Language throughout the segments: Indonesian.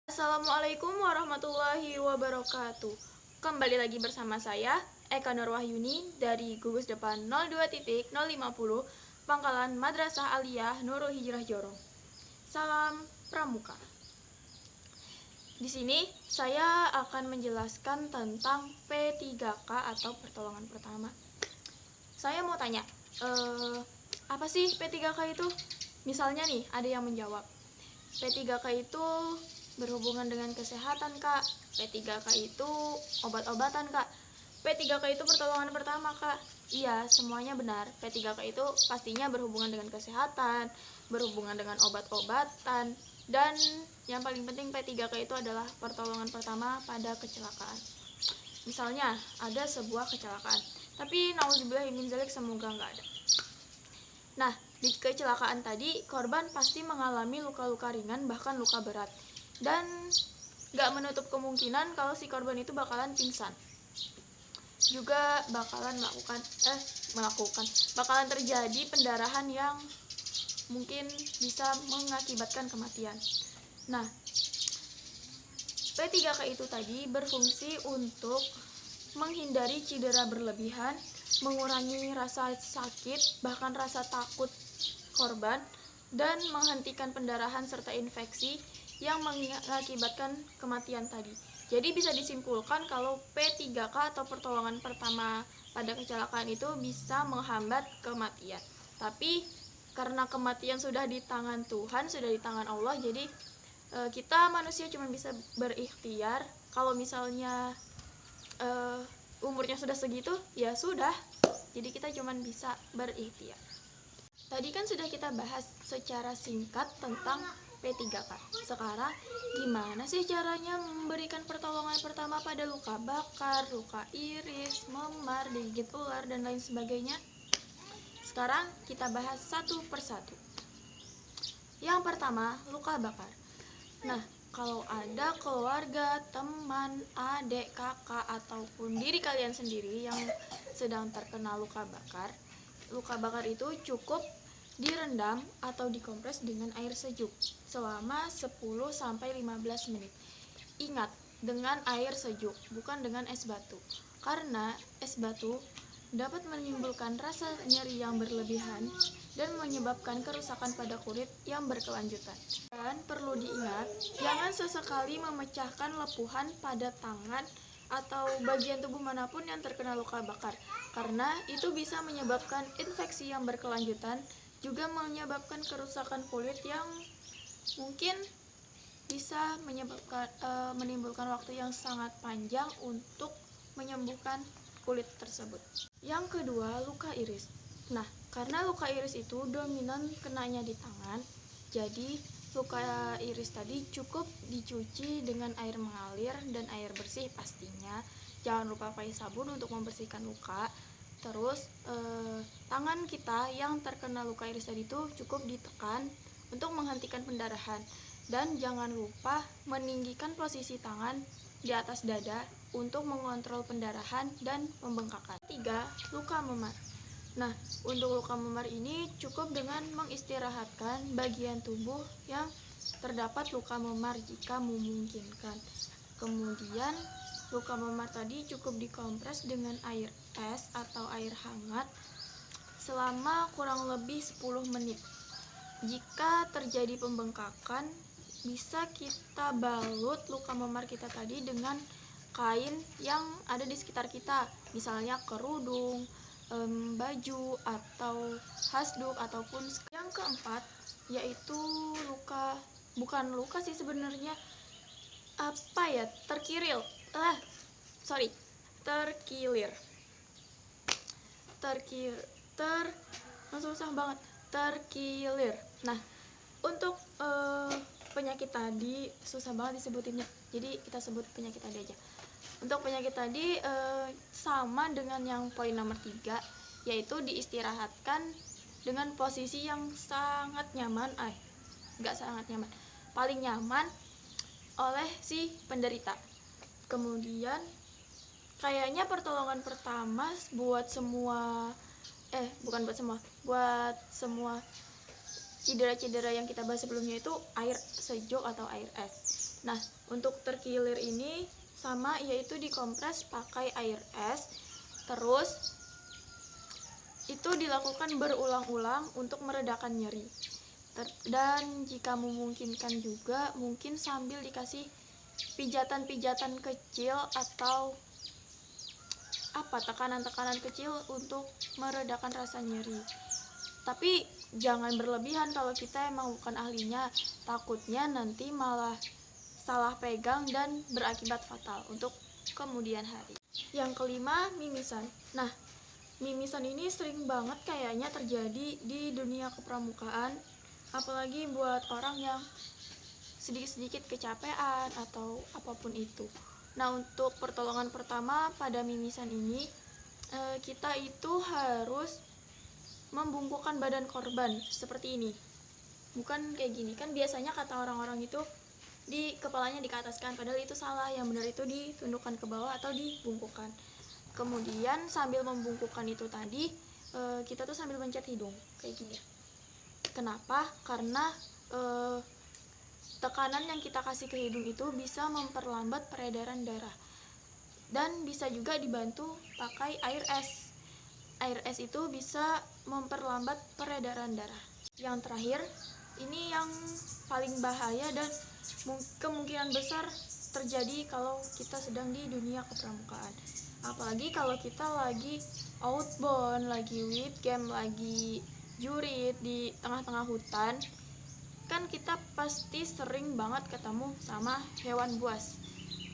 Assalamualaikum warahmatullahi wabarakatuh. Kembali lagi bersama saya, Eka Nurwahyuni dari gugus depan 02.050 Pangkalan Madrasah Aliyah Nurul Hijrah Jorong. Salam Pramuka. Di sini saya akan menjelaskan tentang P3K atau pertolongan pertama. Saya mau tanya, apa sih P3K itu? Misalnya nih, ada yang menjawab, P3K itu berhubungan dengan kesehatan, Kak. P3K itu obat-obatan, Kak. P3K itu pertolongan pertama, Kak. Iya, semuanya benar. P3K itu pastinya berhubungan dengan kesehatan, berhubungan dengan obat-obatan, dan yang paling penting P3K itu adalah pertolongan pertama pada kecelakaan. Misalnya, ada sebuah kecelakaan, tapi nauzubillahi min dzalik, semoga nggak ada. Nah, di kecelakaan tadi, korban pasti mengalami luka-luka ringan, bahkan luka berat. Dan gak menutup kemungkinan kalau si korban itu bakalan pingsan. Juga bakalan bakalan terjadi pendarahan yang mungkin bisa mengakibatkan kematian. Nah, P3K itu tadi berfungsi untuk menghindari cedera berlebihan, mengurangi rasa sakit, bahkan rasa takut korban, dan menghentikan pendarahan serta infeksi yang mengakibatkan kematian tadi. Jadi bisa disimpulkan kalau P3K atau pertolongan pertama pada kecelakaan itu bisa menghambat kematian. Tapi karena kematian sudah di tangan Tuhan, sudah di tangan Allah, jadi kita manusia cuma bisa berikhtiar. Kalau misalnya umurnya sudah segitu, ya sudah. Jadi kita cuma bisa berikhtiar. Tadi kan sudah kita bahas secara singkat tentang P3K. Sekarang gimana sih caranya memberikan pertolongan pertama pada luka bakar, luka iris, memar, digigit ular, dan lain sebagainya? Sekarang kita bahas satu persatu. Yang pertama, luka bakar. Nah, kalau ada keluarga, teman, adik, kakak, ataupun diri kalian sendiri yang sedang terkena luka bakar itu cukup direndam atau dikompres dengan air sejuk selama 10-15 menit. Ingat, dengan air sejuk, bukan dengan es batu. Karena es batu dapat menimbulkan rasa nyeri yang berlebihan dan menyebabkan kerusakan pada kulit yang berkelanjutan. Dan perlu diingat, jangan sesekali memecahkan lepuhan pada tangan atau bagian tubuh manapun yang terkena luka bakar, karena itu bisa menyebabkan infeksi yang berkelanjutan, juga menyebabkan kerusakan kulit yang mungkin bisa menimbulkan waktu yang sangat panjang untuk menyembuhkan kulit tersebut. Yang kedua, luka iris. Nah, karena luka iris itu dominan kenanya di tangan, jadi luka iris tadi cukup dicuci dengan air mengalir dan air bersih pastinya. Jangan lupa pakai sabun untuk membersihkan luka. Terus tangan kita yang terkena luka iris tadi itu cukup ditekan untuk menghentikan pendarahan. Dan jangan lupa meninggikan posisi tangan di atas dada untuk mengontrol pendarahan dan pembengkakan. 3. Luka memar. Nah, untuk luka memar ini cukup dengan mengistirahatkan bagian tubuh yang terdapat luka memar jika memungkinkan. Kemudian luka memar tadi cukup dikompres dengan air es atau air hangat selama kurang lebih 10 menit. Jika terjadi pembengkakan, bisa kita balut luka memar kita tadi dengan kain yang ada di sekitar kita, misalnya kerudung, baju, atau hasduk, ataupun. Yang keempat yaitu bukan luka sih sebenarnya, terkilir. Susah banget, terkilir. Nah, untuk penyakit tadi susah banget disebutinnya, jadi kita sebut penyakit tadi aja. Untuk penyakit tadi sama dengan yang poin nomor 3, yaitu diistirahatkan dengan posisi yang sangat nyaman, paling nyaman oleh si penderita. Kemudian kayaknya pertolongan pertama buat semua cedera-cedera yang kita bahas sebelumnya itu air sejuk atau air es. Nah, untuk terkilir ini sama, yaitu dikompres pakai air es. Terus itu dilakukan berulang-ulang untuk meredakan nyeri. Dan jika memungkinkan juga mungkin sambil dikasih pijatan-pijatan kecil atau tekanan-tekanan kecil untuk meredakan rasa nyeri. Tapi jangan berlebihan kalau kita emang bukan ahlinya, takutnya nanti malah salah pegang dan berakibat fatal untuk kemudian hari. Yang kelima, mimisan. Nah, mimisan ini sering banget kayaknya terjadi di dunia kepramukaan, apalagi buat orang yang sedikit-sedikit kecapean atau apapun itu. Nah, untuk pertolongan pertama pada mimisan ini, kita itu harus membungkukkan badan korban seperti ini. Bukan kayak gini, kan biasanya kata orang-orang itu di kepalanya dikeataskan, padahal itu salah. Yang benar itu ditundukkan ke bawah atau dibungkukkan. Kemudian sambil membungkukkan itu tadi, kita tuh sambil mencet hidung kayak gini. Kenapa? Karena tekanan yang kita kasih ke hidung itu bisa memperlambat peredaran darah. Dan bisa juga dibantu pakai air es. Air es itu bisa memperlambat peredaran darah. Yang terakhir, ini yang paling bahaya dan kemungkinan besar terjadi kalau kita sedang di dunia kepramukaan. Apalagi kalau kita lagi outbound, lagi with camp, lagi jurit di tengah-tengah hutan. Kan kita pasti sering banget ketemu sama hewan buas.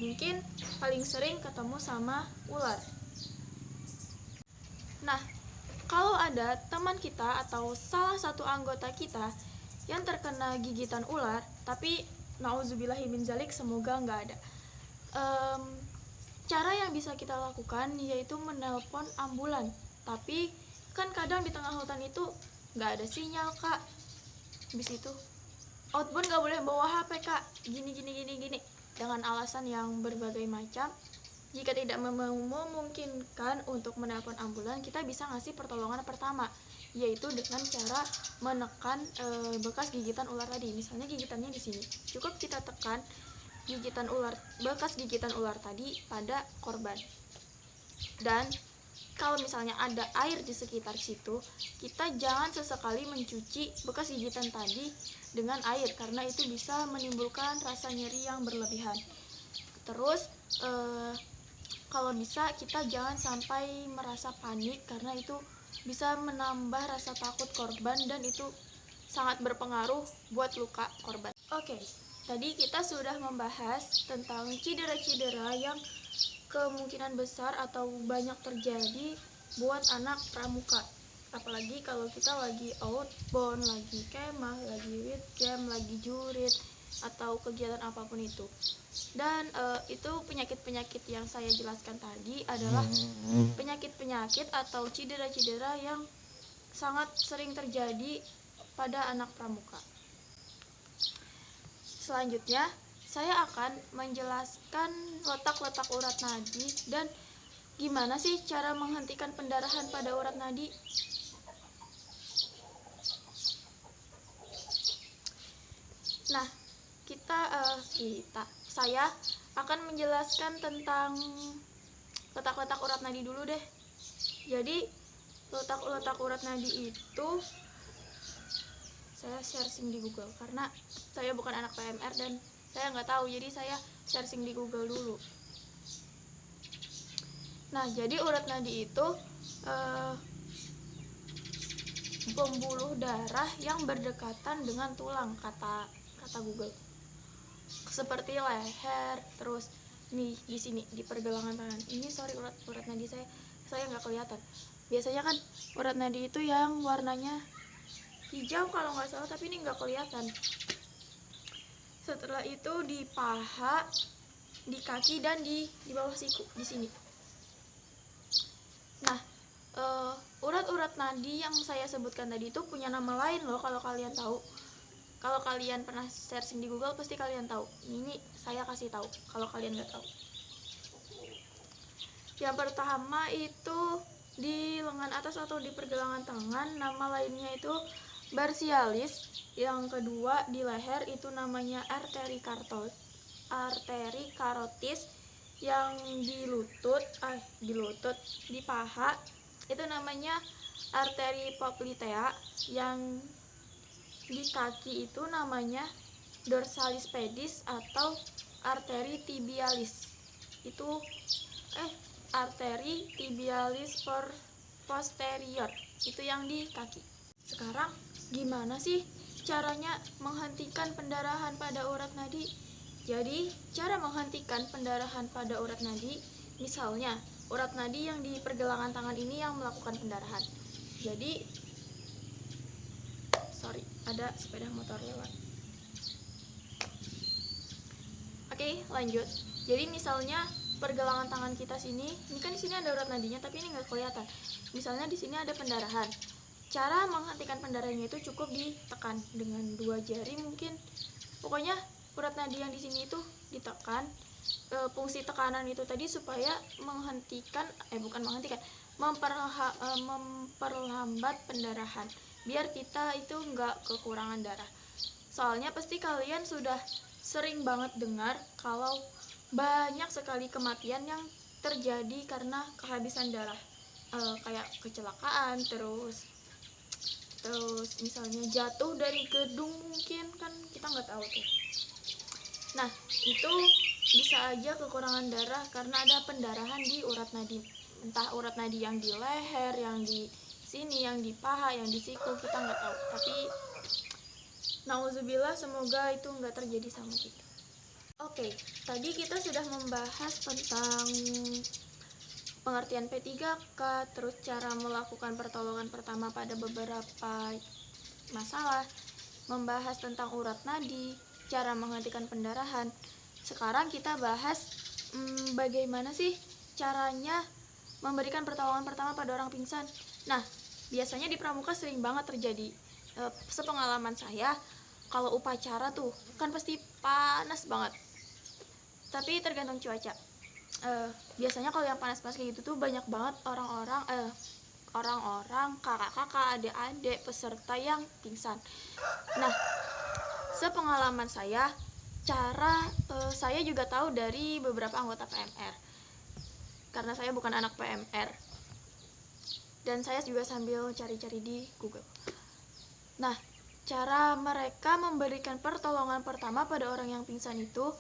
Mungkin paling sering ketemu sama ular. Nah, kalau ada teman kita atau salah satu anggota kita yang terkena gigitan ular, tapi nauzubillahi min zalik, semoga nggak ada. Cara yang bisa kita lakukan yaitu menelpon ambulan. Tapi kan kadang di tengah hutan itu nggak ada sinyal, Kak. Habis itu outbound nggak boleh bawa HP, Kak. Gini. Dengan alasan yang berbagai macam. Jika tidak memungkinkan untuk menelpon ambulan, kita bisa ngasih pertolongan pertama, yaitu dengan cara menekan bekas gigitan ular tadi. Misalnya gigitannya di sini, cukup kita tekan bekas gigitan ular tadi pada korban. Dan kalau misalnya ada air di sekitar situ, kita jangan sesekali mencuci bekas gigitan tadi dengan air, karena itu bisa menimbulkan rasa nyeri yang berlebihan. Terus kalau bisa kita jangan sampai merasa panik, karena itu bisa menambah rasa takut korban dan itu sangat berpengaruh buat luka korban. Oke, tadi kita sudah membahas tentang cedera-cedera yang kemungkinan besar atau banyak terjadi buat anak pramuka. Apalagi kalau kita lagi outbound, lagi kemah, lagi with camp, lagi jurit, atau kegiatan apapun itu. Dan itu penyakit-penyakit yang saya jelaskan tadi adalah penyakit-penyakit atau cedera-cedera yang sangat sering terjadi pada anak pramuka. Selanjutnya, saya akan menjelaskan letak-letak urat nadi dan gimana sih cara menghentikan pendarahan pada urat nadi. Nah, saya akan menjelaskan tentang letak-letak urat nadi dulu deh. Jadi, letak-letak urat nadi itu saya searching di Google karena saya bukan anak PMR dan saya nggak tahu, jadi saya searching di Google dulu. Nah, jadi urat nadi itu pembuluh darah yang berdekatan dengan tulang, kata Google. Seperti leher, terus nih di sini di pergelangan tangan. Ini urat nadi saya nggak kelihatan. Biasanya kan urat nadi itu yang warnanya hijau kalau nggak salah, tapi ini nggak kelihatan. Setelah itu di paha, di kaki, dan di bawah siku di sini. Nah, urat-urat nadi yang saya sebutkan tadi itu punya nama lain loh, kalau kalian tahu. Kalau kalian pernah searching di Google pasti kalian tahu. Ini saya kasih tahu kalau kalian nggak tahu. Yang pertama itu di lengan atas atau di pergelangan tangan, nama lainnya itu barsialis. Yang kedua di leher itu namanya arteri kartoid. arteri karotis yang di paha itu namanya arteri poplitea, yang di kaki itu namanya dorsalis pedis atau arteri tibialis. Arteri tibialis posterior itu yang di kaki. Sekarang gimana sih caranya menghentikan pendarahan pada urat nadi? Jadi, cara menghentikan pendarahan pada urat nadi, misalnya urat nadi yang di pergelangan tangan ini yang melakukan pendarahan. Jadi, ada sepeda motor lewat. Oke, lanjut. Jadi misalnya pergelangan tangan kita sini, ini kan di sini ada urat nadinya tapi ini nggak kelihatan. Misalnya di sini ada pendarahan. Cara menghentikan pendarahannya itu cukup ditekan dengan 2 jari mungkin. Pokoknya urat nadi yang di sini itu ditekan. Fungsi tekanan itu tadi supaya memperlambat pendarahan, biar kita itu nggak kekurangan darah. Soalnya pasti kalian sudah sering banget dengar kalau banyak sekali kematian yang terjadi karena kehabisan darah, kayak kecelakaan, terus misalnya jatuh dari gedung, mungkin kan kita nggak tahu tuh. Nah, itu bisa aja kekurangan darah karena ada pendarahan di urat nadi, entah urat nadi yang di leher, yang di sini, yang di paha, yang di siku, kita nggak tahu. Tapi nauzubillah, semoga itu nggak terjadi sama kita. Oke, tadi kita sudah membahas tentang pengertian P3K, terus cara melakukan pertolongan pertama pada beberapa masalah, membahas tentang urat nadi, cara menghentikan pendarahan. Sekarang kita bahas bagaimana sih caranya memberikan pertolongan pertama pada orang pingsan. Nah, biasanya di pramuka sering banget terjadi. Sepengalaman saya, kalau upacara tuh kan pasti panas banget. Tapi tergantung cuaca. Biasanya kalau yang panas-panas kayak gitu tuh banyak banget orang-orang, kakak-kakak, adik-adik, peserta yang pingsan. Nah, sepengalaman saya, saya juga tahu dari beberapa anggota PMR, karena saya bukan anak PMR, dan saya juga sambil cari-cari di Google. Nah, cara mereka memberikan pertolongan pertama pada orang yang pingsan itu,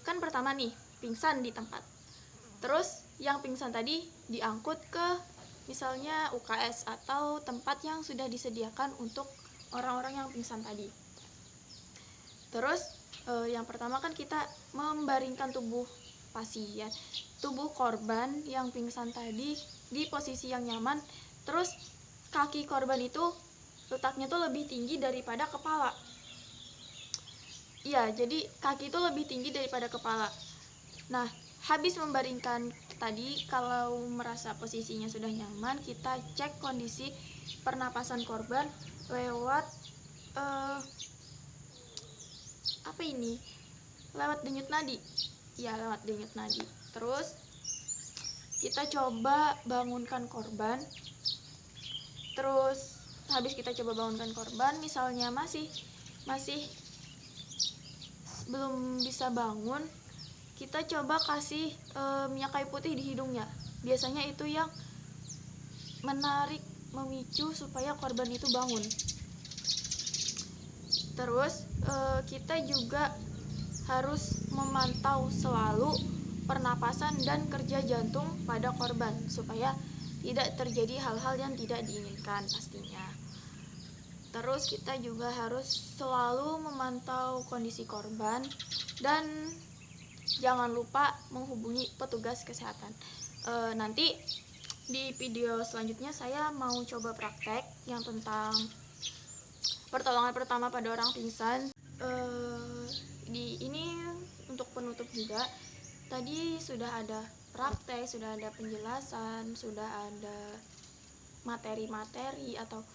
kan pertama nih, pingsan di tempat. Terus yang pingsan tadi diangkut ke misalnya UKS atau tempat yang sudah disediakan untuk orang-orang yang pingsan tadi. Terus yang pertama kan kita membaringkan tubuh korban yang pingsan tadi di posisi yang nyaman. Terus kaki korban itu letaknya tuh lebih tinggi daripada kepala. Iya, jadi kaki itu lebih tinggi daripada kepala. Nah, habis membaringkan tadi, kalau merasa posisinya sudah nyaman, kita cek kondisi pernapasan korban lewat lewat denyut nadi. Ya, lewat denyut nadi. Terus kita coba bangunkan korban. Terus habis kita coba bangunkan korban, misalnya masih belum bisa bangun, kita coba kasih minyak kayu putih di hidungnya. Biasanya itu yang memicu supaya korban itu bangun. Terus kita juga harus memantau selalu pernapasan dan kerja jantung pada korban supaya tidak terjadi hal-hal yang tidak diinginkan pastinya. Terus kita juga harus selalu memantau kondisi korban dan jangan lupa menghubungi petugas kesehatan. Nanti di video selanjutnya saya mau coba praktek yang tentang pertolongan pertama pada orang pingsan. Ini untuk penutup juga. Tadi sudah ada praktek, sudah ada penjelasan, sudah ada materi-materi atau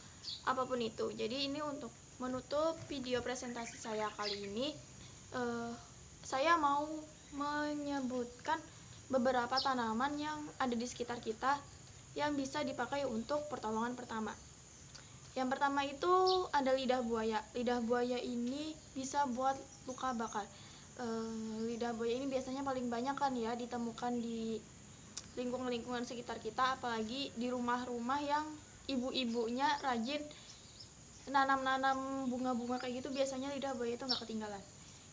apapun itu. Jadi ini untuk menutup video presentasi saya kali ini, saya mau menyebutkan beberapa tanaman yang ada di sekitar kita yang bisa dipakai untuk pertolongan pertama. Yang pertama itu ada lidah buaya. Lidah buaya ini bisa buat luka bakar. Lidah buaya ini biasanya paling banyak kan ya ditemukan di lingkungan sekitar kita, apalagi di rumah-rumah yang ibu-ibunya rajin nanam-nanam bunga-bunga kayak gitu, biasanya lidah buaya itu nggak ketinggalan.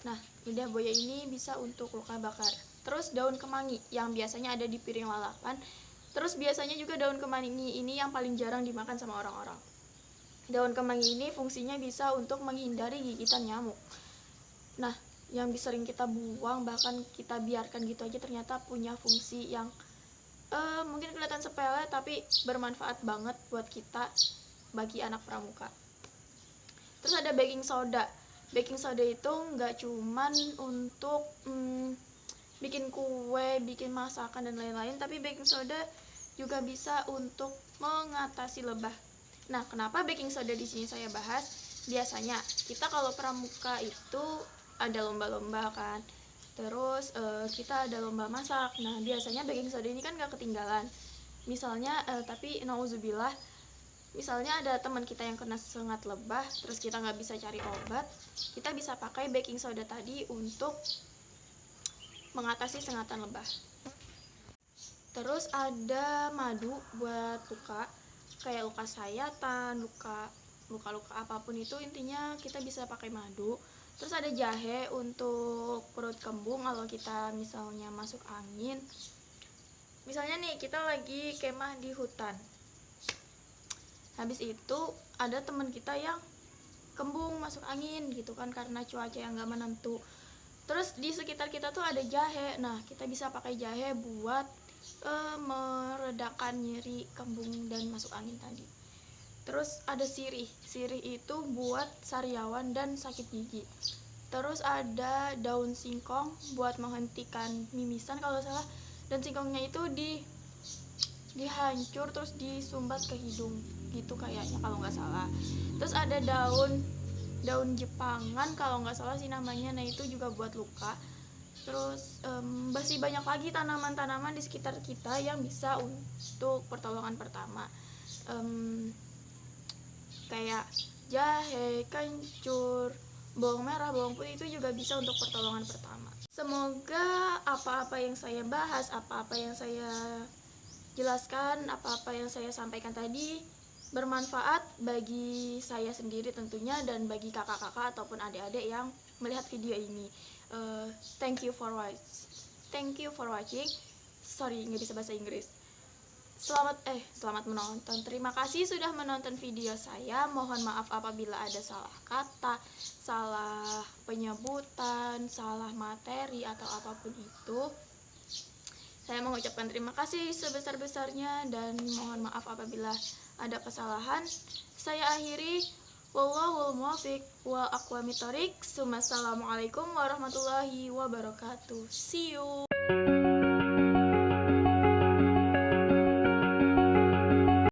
Nah, lidah buaya ini bisa untuk luka bakar. Terus daun kemangi yang biasanya ada di piring lalapan. Terus biasanya juga daun kemangi ini yang paling jarang dimakan sama orang-orang. Daun kemangi ini fungsinya bisa untuk menghindari gigitan nyamuk. Nah, yang sering kita buang, bahkan kita biarkan gitu aja, ternyata punya fungsi yang mungkin kelihatan sepele tapi bermanfaat banget buat kita bagi anak pramuka. Terus ada baking soda. Baking soda itu nggak cuman untuk bikin kue, bikin masakan dan lain-lain, tapi baking soda juga bisa untuk mengatasi lebah. Nah, kenapa baking soda di sini saya bahas? Biasanya kita kalau pramuka itu ada lomba-lomba kan, terus kita ada lomba masak. Nah, biasanya baking soda ini kan gak ketinggalan. Misalnya tapi nauzubillah, misalnya ada teman kita yang kena sengat lebah, terus kita nggak bisa cari obat, kita bisa pakai baking soda tadi untuk mengatasi sengatan lebah. Terus ada madu buat luka, kayak luka sayatan, luka-luka apapun itu, intinya kita bisa pakai madu. Terus ada jahe untuk perut kembung kalau kita misalnya masuk angin. Misalnya nih kita lagi kemah di hutan, habis itu ada teman kita yang kembung masuk angin gitu kan, karena cuaca yang gak menentu. Terus di sekitar kita tuh ada jahe. Nah, kita bisa pakai jahe buat meredakan nyeri kembung dan masuk angin tadi. Terus ada sirih. Sirih itu buat sariawan dan sakit gigi. Terus ada daun singkong buat menghentikan mimisan kalau salah. Dan singkongnya itu dihancur terus disumbat ke hidung gitu kayaknya kalau nggak salah. Terus ada daun jepangan kalau nggak salah sih namanya. Nah, itu juga buat luka. Terus masih banyak lagi tanaman-tanaman di sekitar kita yang bisa untuk pertolongan pertama, kayak jahe, kencur, bawang merah, bawang putih, itu juga bisa untuk pertolongan pertama. Semoga apa-apa yang saya bahas, apa-apa yang saya jelaskan, apa-apa yang saya sampaikan tadi bermanfaat bagi saya sendiri tentunya, dan bagi kakak-kakak ataupun adik-adik yang melihat video ini. Thank you for watching. Sorry, nggak bisa bahasa Inggris. Selamat menonton. Terima kasih sudah menonton video saya. Mohon maaf apabila ada salah kata, salah penyebutan, salah materi atau apapun itu. Saya mengucapkan terima kasih sebesar-besarnya dan mohon maaf apabila ada kesalahan. Saya akhiri. Wallahul muwaffiq wal aqwamit thoriq. Assalamualaikum warahmatullahi wabarakatuh. See you.